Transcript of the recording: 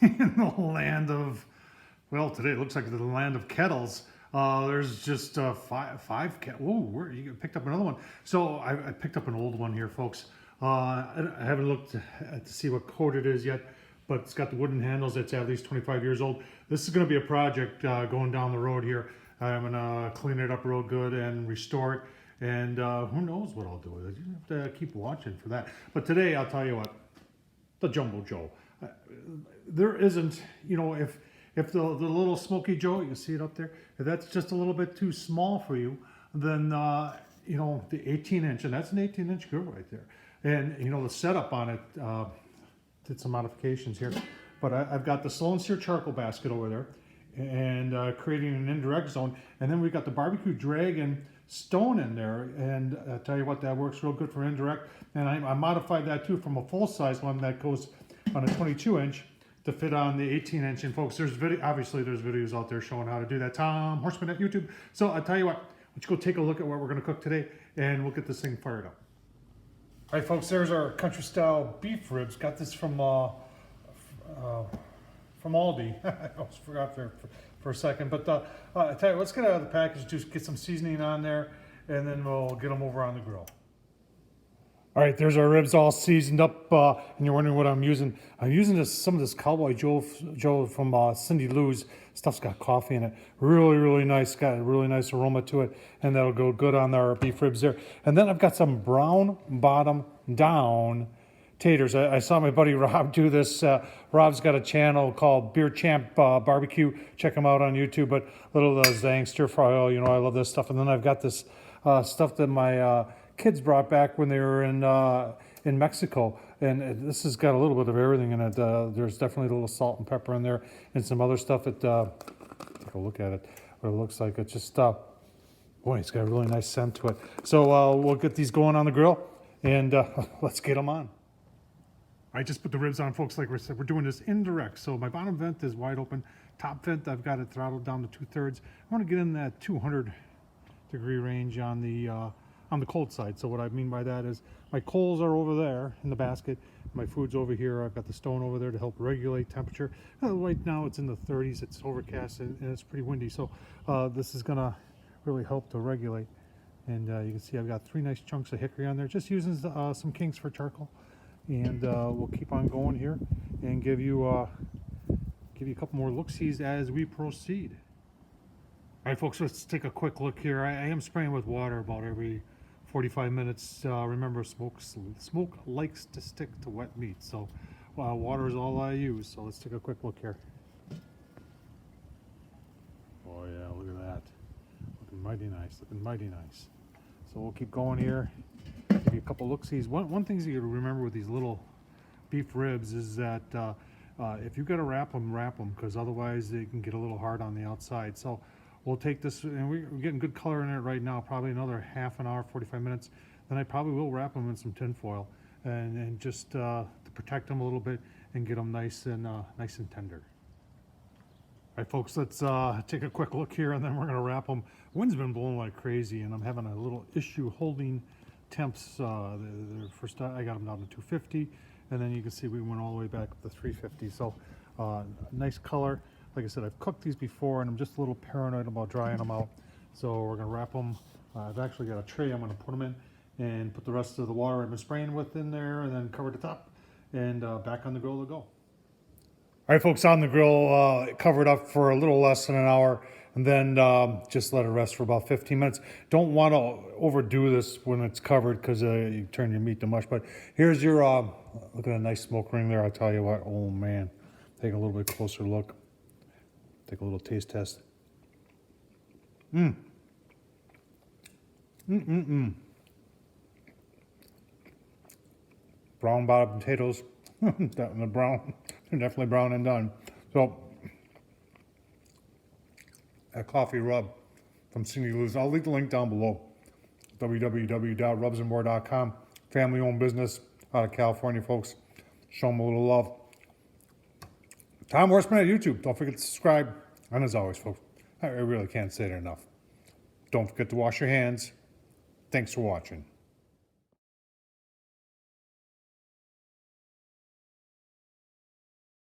in the land of, well, today it looks like the land of kettles. There's just five kettles. Whoa, where you picked up another one? So I picked up an old one here, folks. I haven't looked to see what coat it is yet, but it's got the wooden handles. It's at least 25 years old. This is going to be a project going down the road here. I'm going to clean it up real good and restore it. And who knows what I'll do with it. You have to keep watching for that. But today, I'll tell you what, the Jumbo Joe. There isn't, you know, if the little Smoky Joe, you see it up there, if that's just a little bit too small for you, then, you know, the 18-inch, and that's an 18-inch grill right there. And, you know, the setup on it, did some modifications here. But I've got the Slow and Sear charcoal basket over there and creating an indirect zone. And then we've got the barbecue dragon stone in there. And I tell you what, that works real good for indirect. And I modified that too from a full-size one that goes on a 22-inch to fit on the 18-inch. And folks, obviously there's videos out there showing how to do that. Tom Horseman at YouTube. So I tell you what, why don't you go take a look at what we're going to cook today, and we'll get this thing fired up. All right, folks, there's our country-style beef ribs. Got this from Aldi. I almost forgot there for a second. But I tell you, let's get out of the package, just get some seasoning on there, and then we'll get them over on the grill. All right, there's our ribs all seasoned up, and you're wondering what I'm using. I'm using some of this Cowboy Joe from Cindy Lou's. Stuff's got coffee in it. Really, really nice. Got a really nice aroma to it, and that'll go good on our beef ribs there. And then I've got some brown bottom down taters. I saw my buddy Rob do this. Rob's got a channel called Beer Champ Barbecue. Check him out on YouTube. But little Zang stir fry oil, you know, I love this stuff. And then I've got this stuff that my kids brought back when they were in Mexico, and this has got a little bit of everything in it. There's definitely a little salt and pepper in there, and some other stuff. Take a look at it. What it looks like. It's just boy, it's got a really nice scent to it. So we'll get these going on the grill, and let's get them on. I just put the ribs on, folks. Like we said, we're doing this indirect. So my bottom vent is wide open. Top vent, I've got it throttled down to 2/3. I want to get in that 200-degree range on the cold side. So what I mean by that is my coals are over there in the basket. My food's over here. I've got the stone over there to help regulate temperature. Right now it's in the 30s. It's overcast and it's pretty windy. So this is gonna really help to regulate. And you can see I've got 3 nice chunks of hickory on there. Just using some kinks for charcoal. And we'll keep on going here and give you a couple more look-sees as we proceed. All right, folks, let's take a quick look here. I am spraying with water about every 45 minutes. Remember, smoke likes to stick to wet meat, so water is all I use. So let's take a quick look here. Oh yeah, look at that. Looking mighty nice, looking mighty nice. So we'll keep going here. Give you a couple look-sees. One thing you got to remember with these little beef ribs is that if you got to wrap them, because otherwise they can get a little hard on the outside. So we'll take this, and we're getting good color in it right now, probably another half an hour, 45 minutes. Then I probably will wrap them in some tin foil and just to protect them a little bit and get them nice and tender. All right, folks, let's take a quick look here, and then we're going to wrap them. Wind's been blowing like crazy, and I'm having a little issue holding temps. First I got them down to 250, and then you can see we went all the way back up to 350. So nice color. Like I said, I've cooked these before, and I'm just a little paranoid about drying them out. So we're gonna wrap them. I've actually got a tray I'm gonna put them in, and put the rest of the water I've been spraying with in there, and then cover the top, and back on the grill to go. All right, folks, on the grill, covered up for a little less than an hour, and then just let it rest for about 15 minutes. Don't want to overdo this when it's covered, because you turn your meat to mush. But here's your, look at a nice smoke ring there. I'll tell you what, oh man, take a little bit closer look. Take a little taste test. Brown bottom potatoes. They're brown. They're definitely brown and done. So, a coffee rub from Cindy Lou's. I'll leave the link down below. www.rubsandmore.com. Family-owned business out of California, folks. Show them a little love. Tom Horseman at YouTube. Don't forget to subscribe. And as always, folks, I really can't say it enough. Don't forget to wash your hands. Thanks for watching.